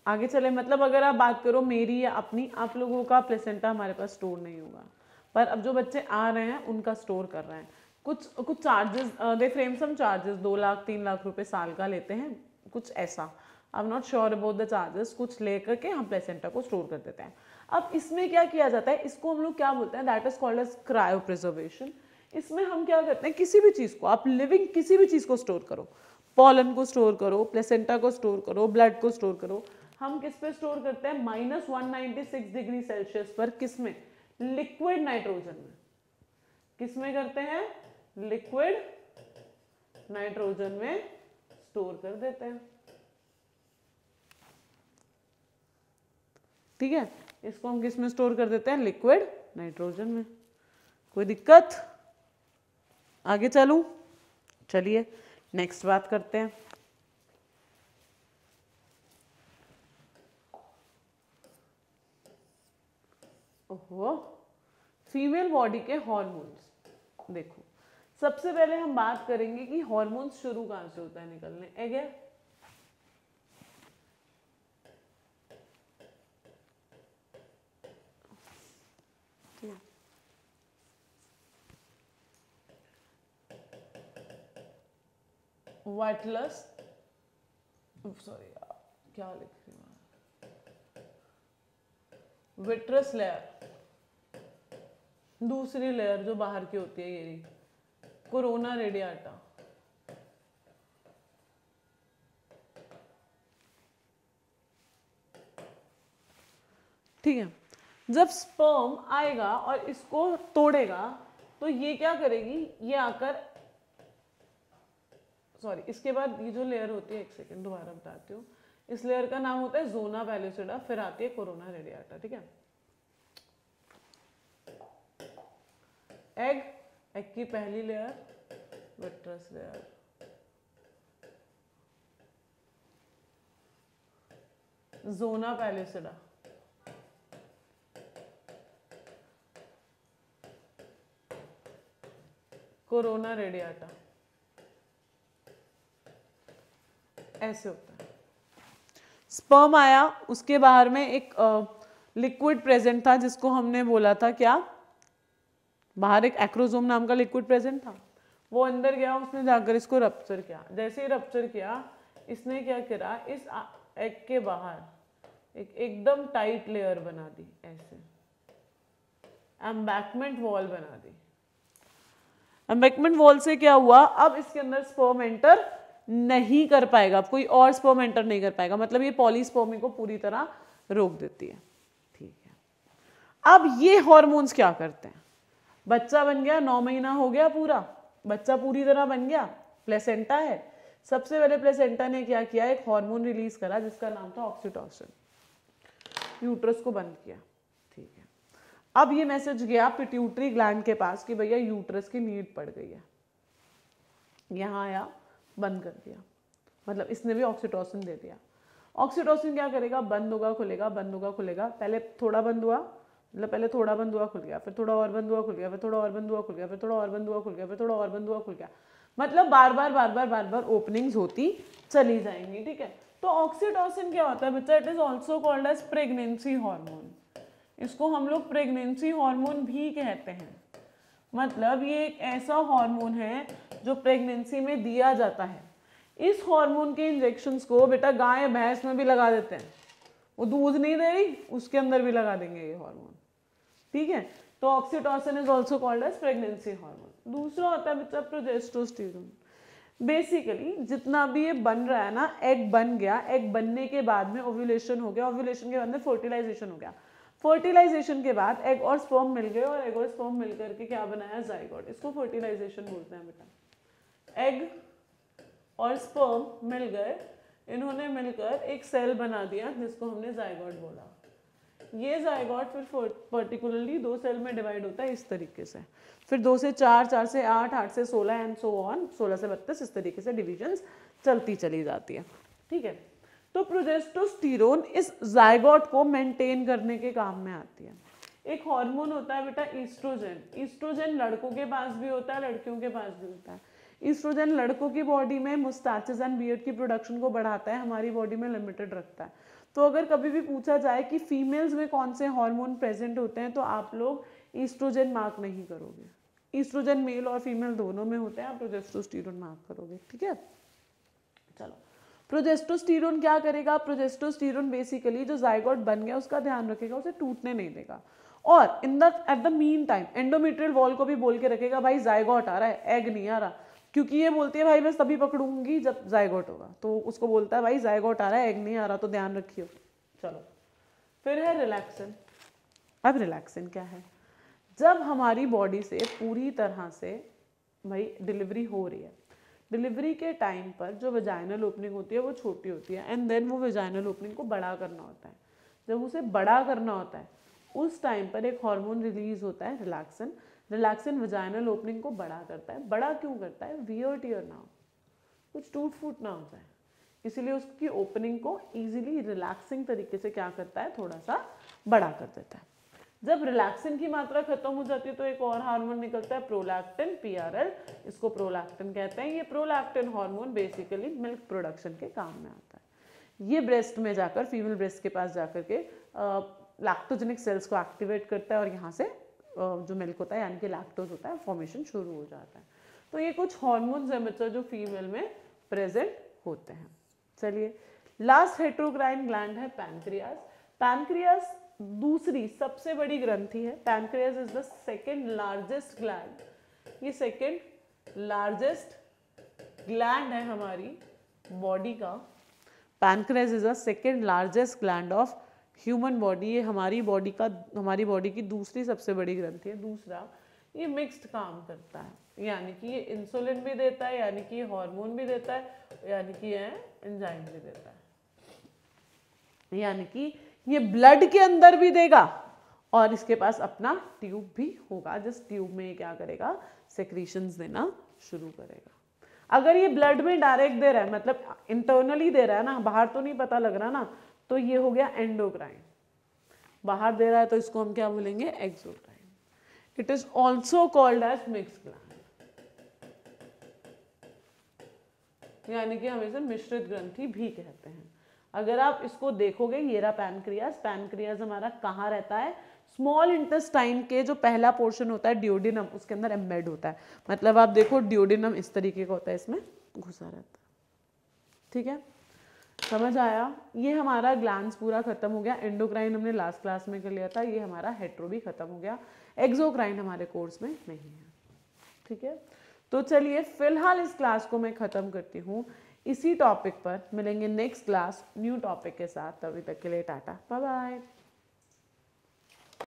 Speaker 1: आगे चले, मतलब अगर आप बात करो मेरी या अपनी, आप लोगों का प्लेसेंटा हमारे पास स्टोर नहीं होगा, पर अब जो बच्चे आ रहे हैं उनका स्टोर कर रहे हैं। कुछ चार्जेस, दे फ्रेम सम चार्जेस, 2 लाख 3 लाख रुपए साल का लेते हैं, कुछ ऐसा। I am not sure about the charges. कुछ लेकर के हम प्लेसेंटा को स्टोर कर देते हैं। अब इसमें क्या किया जाता है, इसको हम लोग क्या बोलते हैं, that is called as cryopreservation. इसमें हम क्या करते हैं, किसी भी चीज़ को, आप लिविंग किसी भी चीज़ को स्टोर करो, पॉलन को स्टोर करो, प्लेसेंटा को स्टोर करो, ब्लड को स्टोर करो। हम किस पे स्टोर करते हैं, -196 डिग्री सेल्सियस पर। किस में, लिक्विड नाइट्रोजन में। किस में करते हैं, लिक्विड नाइट्रोजन में स्टोर कर देते हैं। ठीक है, इसको हम किस में स्टोर कर देते हैं, लिक्विड नाइट्रोजन में। कोई दिक्कत, आगे चलूं, चलिए नेक्स्ट बात करते हैं। ओहो, फीमेल बॉडी के हॉर्मोन्स। देखो, सबसे पहले हम बात करेंगे कि हॉर्मोन्स शुरू कहाँ से होता है निकलने। एग है, वाइटलस, सॉरी क्या लिख रही हूँ, विट्रस लेयर, दूसरी लेयर जो बाहर की होती है, ये कोरोना रेडियाटा। ठीक है, जब स्पर्म आएगा और इसको तोड़ेगा तो ये क्या करेगी, ये आकर, सॉरी इसके बाद ये जो लेयर होती है, एक सेकेंड दोबारा बताती हूँ, इस लेयर का नाम होता है जोना पैलिसिडा, फिर आती है कोरोना रेडियाटा। ठीक है, एग, एग की पहली लेयर विट्रस लेयर, जोना पैलिसिडा, कोरोना रेडियाटा, ऐसे होता है। स्पर्म आया, उसके बाहर में एक लिक्विड प्रेजेंट था जिसको हमने बोला था क्या, बाहर एक एक्रोसोम नाम का लिक्विड प्रेजेंट था। वो अंदर गया, उसने जाकर इसको रप्चर किया। जैसे ही रप्चर किया, इसने क्या करा, इस एग के बाहर एक एकदम टाइट लेयर बना दी, ऐसे एम्बैकमेंट वॉल बना दी। एम्बैकमेंट वॉल से क्या हुआ, अब इसके अंदर स्पर्म एंटर नहीं कर पाएगा, कोई और स्पर्म एंटर नहीं कर पाएगा, मतलब ये पॉलीस्पर्मी को पूरी तरह रोक देती है। ठीक है, अब ये हॉर्मोन्स क्या करते हैं, बच्चा बन गया, 9 महीना हो गया पूरा, बच्चा पूरी तरह बन गया, प्लेसेंटा है। सबसे पहले प्लेसेंटा ने क्या किया, एक हार्मोन रिलीज करा जिसका नाम था ऑक्सीटोसिन, यूट्रस को बंद किया। ठीक है, अब ये मैसेज गया पिट्यूटरी ग्लैंड के पास कि भैया यूट्रस की नीड पड़ गई है, यहाँ आया, बंद कर दिया, मतलब इसने भी ऑक्सीटोसिन दे दिया। ऑक्सीटोसिन क्या करेगा, बंद होगा खुलेगा, बंद होगा खुलेगा। पहले थोड़ा बंद हुआ, मतलब पहले थोड़ा बंद हुआ खुल गया, फिर थोड़ा और बंद हुआ खुल गया, फिर थोड़ा और बंद हुआ खुल गया, फिर थोड़ा और बंद हुआ खुल गया, फिर थोड़ा और बंद हुआ खुल गया, मतलब बार बार ओपनिंग्स होती चली जाएंगी। ठीक है, तो ऑक्सीटोसिन क्या होता है बच्चा, it is also called as pregnancy hormone. इसको हम लोग प्रेगनेंसी हार्मोन भी कहते हैं, मतलब ये एक ऐसा हार्मोन है जो प्रेगनेंसी में दिया जाता है। इस हार्मोन के इंजेक्शंस को बेटा गाय भैंस में भी लगा देते हैं, वो दूध नहीं दे रही उसके अंदर भी लगा देंगे ये हार्मोन। ठीक है, तो oxytocin is also called as pregnancy hormone. दूसरा होता है बच्चा प्रोजेस्टेरोन। बेसिकली जितना भी ये बन रहा है ना, एग बन गया, एग बनने के बाद में ओव्यूलेशन हो गया, ओव्यूलेशन के बाद में फर्टिलाइजेशन हो गया, फर्टिलाइजेशन के बाद एग और स्पर्म मिल गए, और एग और स्पर्म मिल करके क्या बनाया, जाइगोट। इसको फर्टिलाइजेशन बोलते हैं बेटा। एग और स्पर्म मिल गए, इन्होंने मिलकर एक सेल बना दिया जिसको हमने जाइगोट बोला। ये जाइगोट फिर पर्टिकुलरली 2 सेल में डिवाइड होता है इस तरीके से, फिर 2 से 4, 4 से 8, 8 से 16 एंड सो ऑन, 16 से 32, इस तरीके से डिविजन्स चलती चली जाती है, ठीक है। तो प्रोजेस्टेरोन इस जायगोट को मेंटेन करने के काम में आती है। एक हार्मोन होता है बेटा ईस्ट्रोजन, ईस्ट्रोजन लड़कों के पास भी होता है, लड़कियों के पास भी होता है। ईस्ट्रोजन लड़कों की बॉडी में मुस्टैचेस एंड बियर्ड की प्रोडक्शन को बढ़ाता है, हमारी बॉडी में लिमिटेड रखता है। तो अगर कभी भी पूछा जाए कि फीमेल्स में कौन से हार्मोन प्रेजेंट होते हैं, तो आप लोग ईस्ट्रोजन मार्क नहीं करोगे। ईस्ट्रोजन मेल और फीमेल दोनों में होते हैं, आप प्रोजेस्टेरोन मार्क करोगे, ठीक है। चलो, प्रोजेस्टेरोन क्या करेगा? प्रोजेस्टेरोन बेसिकली जो जायगोट बन गया उसका ध्यान रखेगा, उसे टूटने नहीं देगा। और at the mean time endometrial wall को भी बोल के रखेगा भाई जायगोट आ रहा है, एग नहीं आ रहा, क्योंकि ये बोलती है भाई मैं तभी पकड़ूंगी जब जायगोट होगा, तो उसको बोलता है भाई जायगोट आ रहा है, एग नहीं आ रहा, तो ध्यान रखियो। चलो, फिर है रिलैक्सिन। अब रिलैक्सिन क्या है? जब हमारी बॉडी से पूरी तरह से भाई डिलीवरी हो रही है, डिलीवरी के टाइम पर जो वेजाइनल ओपनिंग होती है वो छोटी होती है, एंड देन वो वेजाइनल ओपनिंग को बड़ा करना होता है। जब उसे बड़ा करना होता है उस टाइम पर एक हार्मोन रिलीज होता है रिलैक्सिन। रिलैक्सिन वेजाइनल ओपनिंग को बड़ा करता है। बड़ा क्यों करता है? वियर टियर ना हो, कुछ टूट फूट ना हो जाए, इसीलिए उसकी ओपनिंग को इजीली रिलैक्सिंग तरीके से क्या करता है, थोड़ा सा बड़ा कर देता है। जब रिलैक्सिन की मात्रा खत्म हो जाती है तो एक और हार्मोन निकलता है प्रोलैक्टिन, PRL, इसको प्रोलैक्टिन कहते हैं। ये prolactin hormone basically milk production के काम में आता है। ये ब्रेस्ट में जाकर, फीमेल ब्रेस्ट के पास जाकर के लैक्टोजेनिक सेल्स को एक्टिवेट करता है और यहाँ से जो मिल्क होता है यानी कि लैक्टोज होता है फॉर्मेशन शुरू हो जाता है। तो ये कुछ हार्मोन्स हैं बच्चों जो फीमेल में प्रेजेंट होते हैं। चलिए, लास्ट हेटेरोक्राइन ग्लैंड है पैनक्रियास। पैनक्रियास दूसरी सबसे बड़ी ग्रंथि है। Pancreas is the second largest gland. ये सेकेंड लार्जेस्ट ग्लैंड है हमारी बॉडी का। Pancreas is the second largest gland of human body. ये हमारी बॉडी की दूसरी सबसे बड़ी ग्रंथि है। दूसरा, ये मिक्स्ड काम करता है, यानी कि ये इंसुलिन भी देता है, यानी कि ये हार्मोन भी देता है, यानी कि ये एंजाइम भी देता है, यानी कि ये ब्लड के अंदर भी देगा और इसके पास अपना ट्यूब भी होगा, जिस ट्यूब में ये क्या करेगा, सेक्रीशंस देना शुरू करेगा। अगर ये ब्लड में डायरेक्ट दे रहा है, मतलब इंटरनली दे रहा है ना, बाहर तो नहीं पता लग रहा ना, तो ये हो गया एंडोक्राइन। बाहर दे रहा है तो इसको हम क्या बोलेंगे, exocrine. It is also called as mixed gland, यानी कि हम इसे मिश्रित ग्रंथि भी कहते हैं। अगर आप इसको देखोगे, ये रहा पैनक्रियास। पैनक्रियास हमारा कहाँ रहता है, स्मॉल इंटेस्टाइन के जो पहला पोर्शन होता है ड्यूडेनम, उसके अंदर एम्बेड होता है। मतलब आप देखो ड्यूडेनम इस तरीके का होता है, इसमें घुसा रहता है, ठीक है, समझ आया। ये हमारा ग्लैंड्स पूरा खत्म हो गया। एंडोक्राइन हमने लास्ट क्लास में कर लिया था, ये हमारा हेट्रो भी खत्म हो गया। एक्सोक्राइन हमारे कोर्स में नहीं है, ठीक है। तो चलिए फिलहाल इस क्लास को मैं खत्म करती हूँ। इसी टॉपिक पर मिलेंगे नेक्स्ट क्लास न्यू टॉपिक के साथ। तभी तक के लिए टाटा, बाय बाय।